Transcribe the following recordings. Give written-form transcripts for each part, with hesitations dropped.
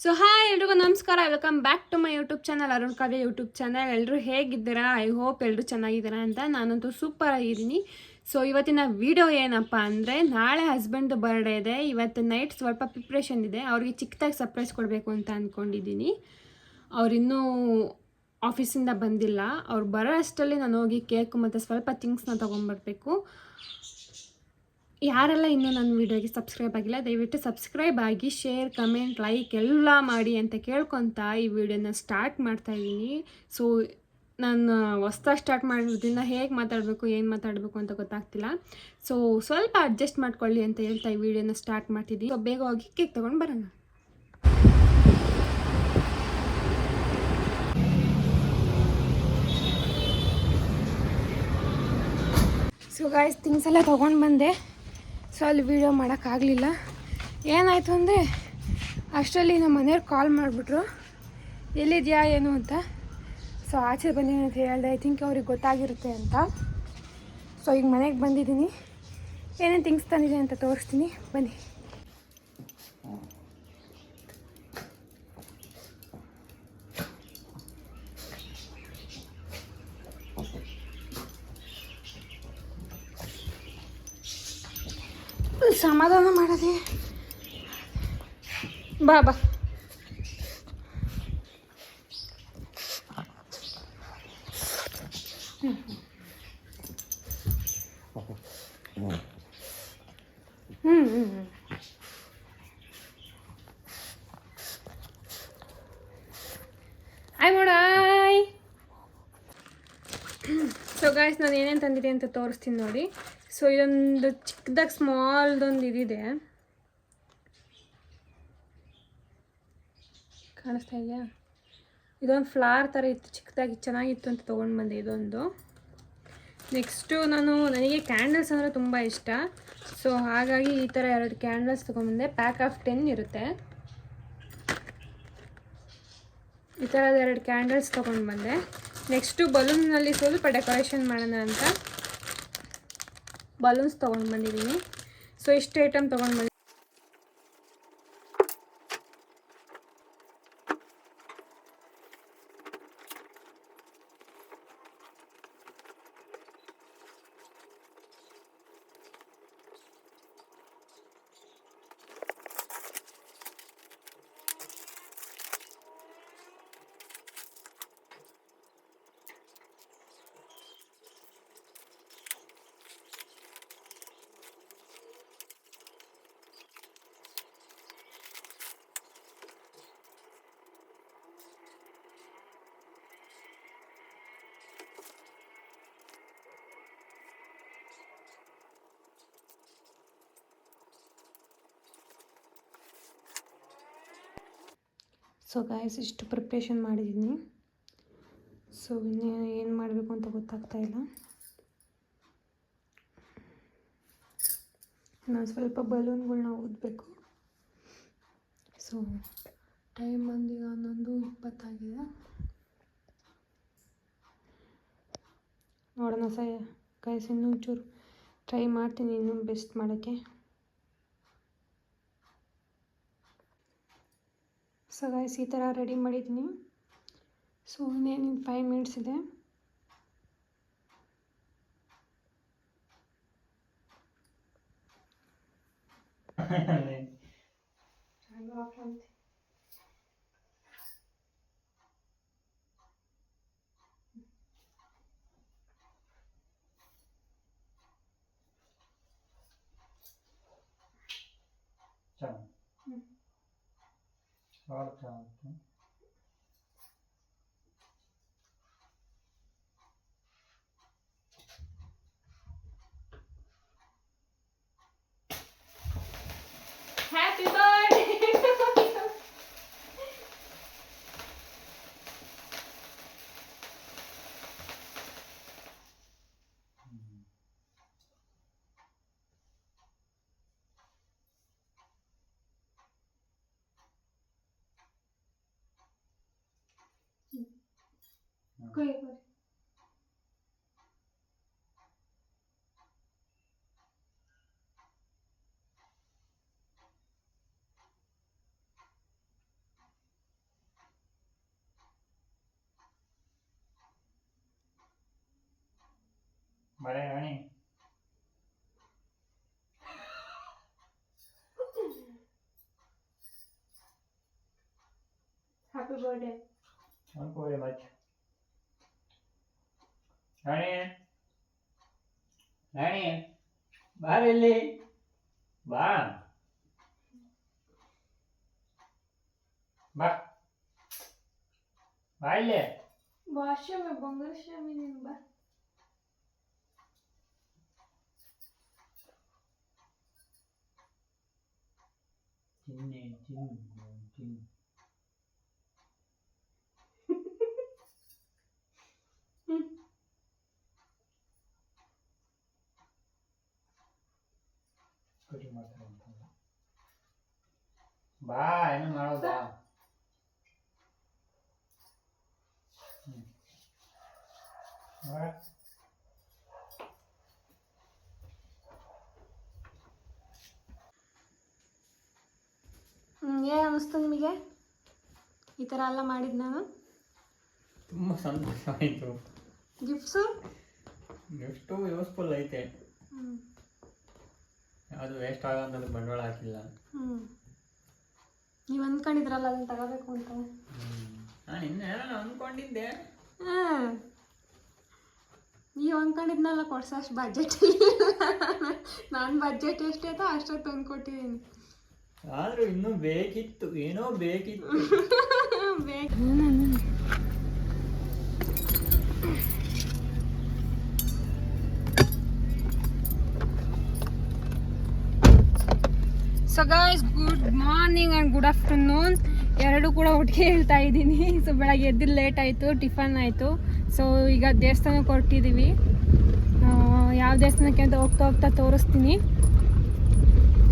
So hi ಎಲ್ರಿಗೂ ನಮಸ್ಕಾರ, welcome back to my YouTube channel Arun Kavya YouTube channel. ಎಲ್ಲರೂ ಹೇಗಿದ್ದೀರಾ? ಐ ಹೋಪ್ ಎಲ್ಲರೂ ಚೆನ್ನಾಗಿದ್ದೀರಾ ಅಂತ. ನಾನಂತೂ ಸೂಪರ್ ಆಗಿದ್ದೀನಿ. ಸೊ ಇವತ್ತಿನ ವಿಡಿಯೋ ಏನಪ್ಪ ಅಂದರೆ, ನಾಳೆ ಹಸ್ಬೆಂಡ್ ಬರ್ಡೇ ಇದೆ. ಇವತ್ತು ನೈಟ್ ಸ್ವಲ್ಪ ಪ್ರಿಪ್ರೇಷನ್ ಇದೆ. ಅವ್ರಿಗೆ ಚಿಕ್ಕದಾಗಿ ಸರ್ಪ್ರೈಸ್ ಕೊಡಬೇಕು ಅಂತ ಅಂದ್ಕೊಂಡಿದ್ದೀನಿ. ಅವರಿನ್ನೂ ಆಫೀಸಿಂದ ಬಂದಿಲ್ಲ. ಅವ್ರು ಬರೋ ಅಷ್ಟರಲ್ಲಿ ನಾನು ಹೋಗಿ ಕೇಕು ಮತ್ತು ಸ್ವಲ್ಪ ಥಿಂಗ್ಸ್ನ ತೊಗೊಂಬರ್ಬೇಕು. ಯಾರೆಲ್ಲ ಇನ್ನೂ ನನ್ನ ವೀಡಿಯೋಗೆ ಸಬ್ಸ್ಕ್ರೈಬ್ ಆಗಿಲ್ಲ, ದಯವಿಟ್ಟು ಸಬ್ಸ್ಕ್ರೈಬ್ ಆಗಿ, ಶೇರ್, ಕಮೆಂಟ್, ಲೈಕ್ ಎಲ್ಲ ಮಾಡಿ ಅಂತ ಕೇಳ್ಕೊತಾ ಈ ವಿಡಿಯೋನ ಸ್ಟಾರ್ಟ್ ಮಾಡ್ತಾಯಿದ್ದೀನಿ. ಸೊ ನಾನು ಹೊಸ್ದಾಗಿ ಸ್ಟಾರ್ಟ್ ಮಾಡಿರೋದ್ರಿಂದ ಹೇಗೆ ಮಾತಾಡಬೇಕು, ಏನು ಮಾತಾಡಬೇಕು ಅಂತ ಗೊತ್ತಾಗ್ತಿಲ್ಲ. ಸೊ ಸ್ವಲ್ಪ ಅಡ್ಜಸ್ಟ್ ಮಾಡ್ಕೊಳ್ಳಿ ಅಂತ ಹೇಳ್ತಾ ಈ ವಿಡಿಯೋನ ಸ್ಟಾರ್ಟ್ ಮಾಡ್ತಿದ್ದೀನಿ. ಸೊ ಬೇಗ ಹೋಗಿ ಕೇಕ್ ತೊಗೊಂಡು ಬರೋಣ. ಸೊ ಗಾಯ್ಸ್, ಥಿಂಗ್ಸ್ ಎಲ್ಲ ತೊಗೊಂಡು ಬಂದೆ. ಸೊ ಅಲ್ಲಿ ವೀಡಿಯೋ ಮಾಡೋಕ್ಕಾಗಲಿಲ್ಲ. ಏನಾಯಿತು ಅಂದರೆ, ಅಷ್ಟರಲ್ಲಿ ನಮ್ಮ ಮನೆಯವ್ರು ಕಾಲ್ ಮಾಡಿಬಿಟ್ರು, ಎಲ್ಲಿದೆಯಾ ಏನು ಅಂತ. ಸೊ ಆಚೆ ಬಂದೀನಿ ಅಂತ ಹೇಳಿದೆ. ಐ ಥಿಂಕ್ ಅವ್ರಿಗೆ ಗೊತ್ತಾಗಿರುತ್ತೆ ಅಂತ. ಸೊ ಈಗ ಮನೆಗೆ ಬಂದಿದ್ದೀನಿ. ಏನೇನು ಥಿಂಗ್ಸ್ ತಂದಿದೆ ಅಂತ ತೋರಿಸ್ತೀನಿ, ಬನ್ನಿ. ಸಮಾಧಾನ ಮಾಡೋದೆ, ಬಾ ಬಾ. ಆಯ್ ನೋಡಾಯ್. ಸೊ ಗಾಯ್ಸ್, ನಾನು ಏನೇನು ತಂದಿದೆ ಅಂತ ತೋರಿಸ್ತೀನಿ ನೋಡಿ. ಸೊ ಇದೊಂದು ಚಿಕ್ಕದಾಗಿ ಸ್ಮಾಲ್ದೊಂದು ಇದಿದೆ, ಕಾಣಿಸ್ತಾ ಇದೆಯಾ? ಇದೊಂದು ಫ್ಲವರ್ ಥರ ಇತ್ತು, ಚಿಕ್ಕದಾಗಿ ಚೆನ್ನಾಗಿತ್ತು ಅಂತ ತೊಗೊಂಡು ಬಂದೆ ಇದೊಂದು. ನೆಕ್ಸ್ಟು ನನಗೆ ಕ್ಯಾಂಡಲ್ಸ್ ಅಂದರೆ ತುಂಬ ಇಷ್ಟ. ಸೊ ಹಾಗಾಗಿ ಈ ಥರ 2 ಕ್ಯಾಂಡಲ್ಸ್ ತೊಗೊಂಡ್ಬಂದೆ. ಪ್ಯಾಕ್ ಆಫ್ 10 ಇರುತ್ತೆ. ಈ ಥರದ 2 ಕ್ಯಾಂಡಲ್ಸ್ ತೊಗೊಂಡು ಬಂದೆ. ನೆಕ್ಸ್ಟು ಬಲೂನ್ನಲ್ಲಿ ಸ್ವಲ್ಪ ಡೆಕೋರೇಷನ್ ಮಾಡೋಣ ಅಂತ ಬಲೂನ್ಸ್ ತೊಗೊಂಡು ಬಂದಿದ್ದೀನಿ. ಸೊ ಇಷ್ಟು ಐಟಮ್ ತೊಗೊಂಡು ಬಂದಿದ್ದೀನಿ. ಸೊ ಗಾಯ್ಸ್, ಇಷ್ಟು ಪ್ರಿಪ್ರೇಷನ್ ಮಾಡಿದ್ದೀನಿ. ಸೊ ಇನ್ನೇನು ಏನು ಮಾಡಬೇಕು ಅಂತ ಗೊತ್ತಾಗ್ತಾ ಇಲ್ಲ. ನಾನು ಸ್ವಲ್ಪ ಬಲೂನ್ಗಳನ್ನ ಊದಬೇಕು. ಸೊ ಟೈಮ್ ಬಂದೀಗ 11:20 ಆಗಿದೆ. ನೋಡೋಣ ಗಾಯ್ಸ್, ಇನ್ನೂ ಒಂಚೂರು ಟ್ರೈ ಮಾಡ್ತೀನಿ ಇನ್ನೂ ಬೆಸ್ಟ್ ಮಾಡೋಕ್ಕೆ. ಸೊ ಗಾಯ್ಸ್, ಈ ಥರ ರೆಡಿ ಮಾಡಿದ್ದೀನಿ. ಸೊ ಇನ್ನೇನು 5 ಮಿನಿಟ್ಸ್ ಇದೆ. Happy birthday. ಬರೇ Rani happy birthday thank you very much Rani Rani ಬಾರಿಲ್ಲಿ ಬಾ ಬಾ ಬಾ ಇಲ್ಲಿ ಭಾಷೆ ಬಂಗಾರ ಶಾಮಿ ನೀನು ಬಾ ಚಿನ್ನೆ ಚಿನ್ ಕಟಿ ಮಾಡ್ತಾರೆ ಅಂತ ಬಾ ಏನು ಮಾಡೋದಾ ಏನು ಅನ್ನಿಸ್ತು ನಿಮಗೆ ಈ ಥರ ಎಲ್ಲ ಮಾಡಿದ್ದು ನಾನು ತುಂಬ ಸಂತೋಷವಾಯಿತು ಗಿಫ್ಟ್ಸು ಎಷ್ಟು ಯೂಸ್ಫುಲ್ ಐತೆ ಯಾವುದು ವೇಸ್ಟ್ ಆಗೋಂಥದ್ದು ಬಂಡವಾಳ ಹಾಕಿಲ್ಲ ನೀವು ಅಂದ್ಕೊಂಡಿದ್ರಲ್ಲ ಅದನ್ನು ತಗೋಬೇಕು ಅಂತ ನಾನು ಇನ್ನೇನೋ ಅಂದ್ಕೊಂಡಿದ್ದೆ ನೀವು ಅಂದ್ಕೊಂಡಿದ್ನಲ್ಲ ಕೊಡ್ಸೋಷ್ಟು ಬಜೆಟ್ ನಾನು ಬಜೆಟ್ ಎಷ್ಟೈತೋ ಅಷ್ಟೊತ್ತು ತಂದ್ಕೊಟ್ಟಿದ್ದೀನಿ ಆದರೂ ಇನ್ನೂ ಬೇಕಿತ್ತು ಏನೋ ಬೇಕಿತ್ತು so guys good morning and good afternoon ಎರಡು ಕೂಡ ಒಟ್ಟಿಗೆ ಹೇಳ್ತಾ ಇದ್ದೀನಿ. ಸೊ ಬೆಳಗ್ಗೆ ಎದ್ದಿದ್ದು ಲೇಟ್ ಆಯಿತು, ಟಿಫನ್ ಆಯಿತು. ಸೊ ಈಗ ದೇವಸ್ಥಾನಕ್ಕೆ ಹೊರಟಿದ್ದೀವಿ. ಯಾವ ದೇವಸ್ಥಾನಕ್ಕೆ ಅಂತ ಹೋಗ್ತಾ ಹೋಗ್ತಾ ತೋರಿಸ್ತೀನಿ.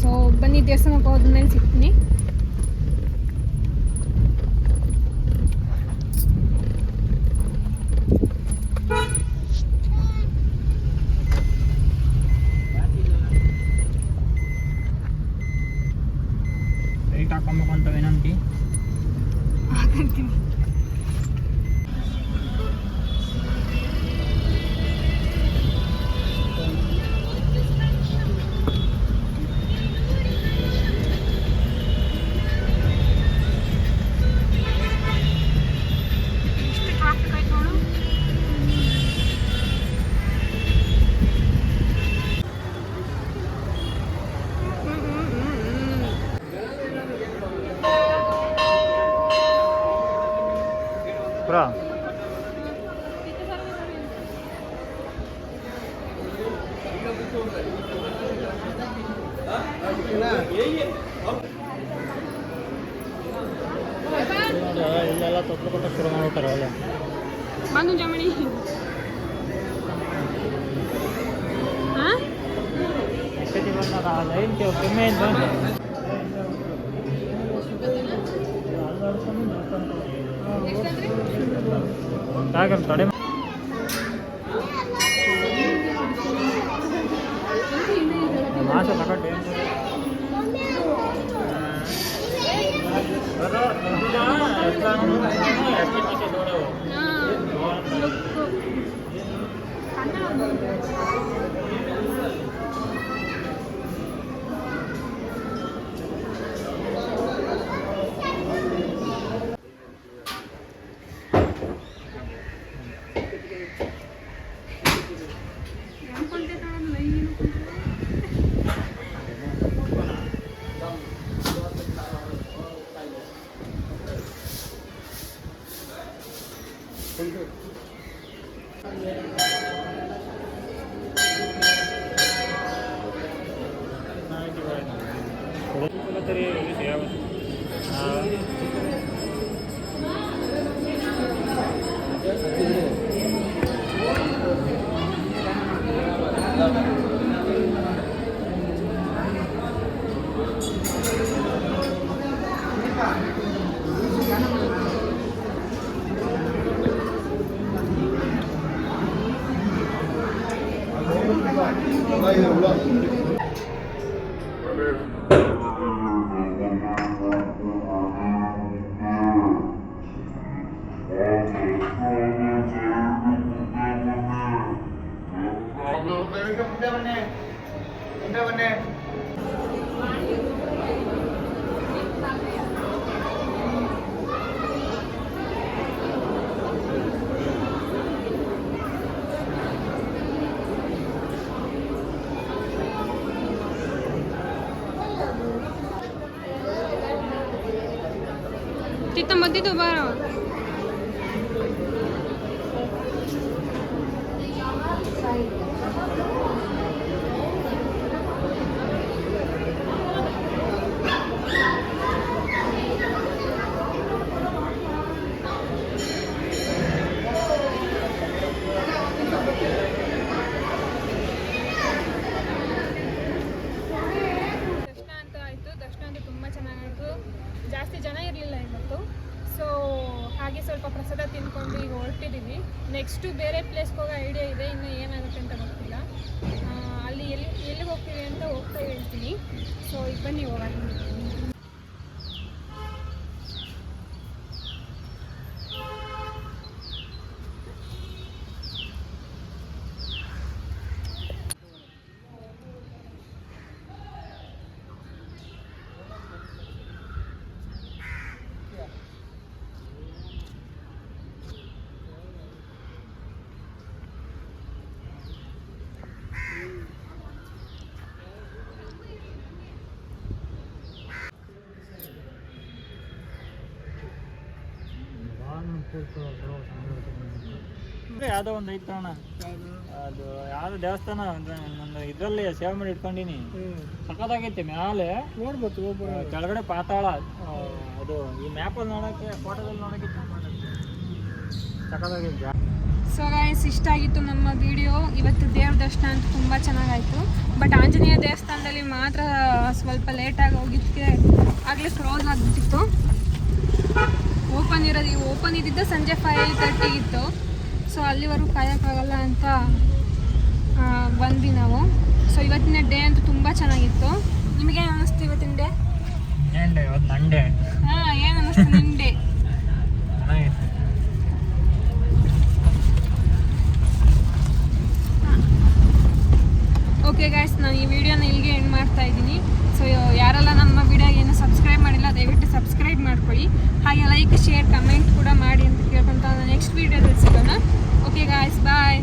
ಸೊ ಬನ್ನಿ ದೇವಸ್ಥಾನಕ್ಕೆ ಹೋದ್ಮೇಲೆ ಸಿಗ್ತೀನಿ. ಲೈಟ್ ಹಾಕೊಬೇಕು ಅಂತ ವಿನಂತಿ. ಪುರಾ ಇಲ್ಲೆಲ್ಲ ತೊಟ್ಲುಕೊಟ್ಟ ಶುರು ಮಾಡ್ಬಿಟ್ಟಾರೆ ಅಲ್ಲ ಬಂದು ಜಮಣಿ ಎಷ್ಟೊತ್ತಿ ಬಂದಾಗ ಲೈನ್ ಕೆಮ್ಮೆ ತಡೆ ಮಾಸ ತಗೊಂಡೆ ತಿತ್ತ ಮದ್ದಿದ್ದು ಬಾರ ಜಾಸ್ತಿ ಜನ ಇರಲಿಲ್ಲ ಇವತ್ತು. ಸೊ ಹಾಗೆ ಸ್ವಲ್ಪ ಪ್ರಸಾದ ತಿಂದ್ಕೊಂಡು ಈಗ ಹೊರಟಿದ್ದೀವಿ. ನೆಕ್ಸ್ಟು ಬೇರೆ ಪ್ಲೇಸ್ಗೆ ಹೋಗೋ ಐಡಿಯಾ ಇದೆ, ಇನ್ನೂ ಏನಾಗುತ್ತೆ ಅಂತ ಗೊತ್ತಿಲ್ಲ. ಅಲ್ಲಿ ಎಲ್ಲಿಗೆ ಹೋಗ್ತೀವಿ ಅಂತ ಹೋಗ್ತಾ ಹೇಳ್ತೀನಿ. ಸೊ ಈಗ ಬನ್ನಿ ಹೋಗೋಣ. ಯಾವುದೋ ಒಂದು ಐತೆ ಅಣ್ಣ, ಅದು ಯಾವ್ದು ದೇವಸ್ಥಾನ ಒಂದು ಇದರಲ್ಲಿ ಸೇವೆ ಮಾಡಿ ಇಟ್ಕೊಂಡಿನಿ. ಸಖತ್ತಾಗೈತೆ ಮ್ಯಾಲೆ ನೋಡ್ಬೋದು, ಕೆಳಗಡೆ ಪಾತಾಳ. ಅದು ಈ ಮ್ಯಾಪಲ್ಲಿ ನೋಡೋಕ್ಕೆ, ಫೋಟೋದಲ್ಲಿ ನೋಡೋಕ್ಕೆ ಸಖತ್ತಾಗೈತೆ. ಸೊ ಗೈಸ್, ಇಷ್ಟ ಆಗಿತ್ತು ನಮ್ಮ ವಿಡಿಯೋ. ಇವತ್ತು ದೇವ್ರ ದರ್ಶನ ಅಂತ ತುಂಬ ಚೆನ್ನಾಗಾಯಿತು. ಬಟ್ ಆಂಜನೇಯ ದೇವಸ್ಥಾನದಲ್ಲಿ ಮಾತ್ರ ಸ್ವಲ್ಪ ಲೇಟಾಗಿ ಹೋಗಿದ್ದಕ್ಕೆ ಆಗಲೇ ಕ್ಲೋಸ್ ಆಗಿಬಿಟ್ಟಿತ್ತು. ಓಪನ್ ಇದ್ದಿದ್ದು ಸಂಜೆ 5:30 ಇತ್ತು. ಸೊ ಅಲ್ಲಿವರೆಗೂ ಕಾಯೋಕ್ಕಾಗಲ್ಲ ಅಂತ ಬಂದ್ವಿ ನಾವು. ಸೊ ಇವತ್ತಿನ ಡೇ ಅಂತೂ ತುಂಬ ಚೆನ್ನಾಗಿತ್ತು. ನಿಮಗೇನು ಅನ್ನಿಸ್ತು ಇವತ್ತಿನ ಡೇ? ಇವತ್ತು ನಂಡೆ. ಹಾಂ, ಏನು ಅನ್ನಿಸ್ತು ನಿಮ್ಮ ಡೇ? ಚೆನ್ನಾಗಿತ್ತು. ಓಕೆ ಗೈಸ್, ನಾನು ಈ ವಿಡಿಯೋನ ಇಲ್ಲಿಗೆ ಎಂಡ್ ಮಾಡ್ತಾ ಇದ್ದೀನಿ. ಸೊ ಯಾರೆಲ್ಲ ನಮ್ಮ ವಿಡಿಯೋಗೇನು ಸಬ್ಸ್ಕ್ರೈಬ್ ಮಾಡಿಲ್ಲ, ದಯವಿಟ್ಟು ಸಬ್ಸ್ಕ್ರೈಬ್ ಮಾಡ್ಕೊಳ್ಳಿ. ಹಾಗೆ ಲೈಕ್, ಶೇರ್, ಕಮೆಂಟ್ ಕೂಡ ಮಾಡಿ ಅಂತ ಕೇಳ್ಕೊಂತ ನೆಕ್ಸ್ಟ್ ವಿಡಿಯೋದಲ್ಲಿ ಸಿಗೋಣ. ಓಕೆ ಗಾಯ್ಸ್, ಬಾಯ್.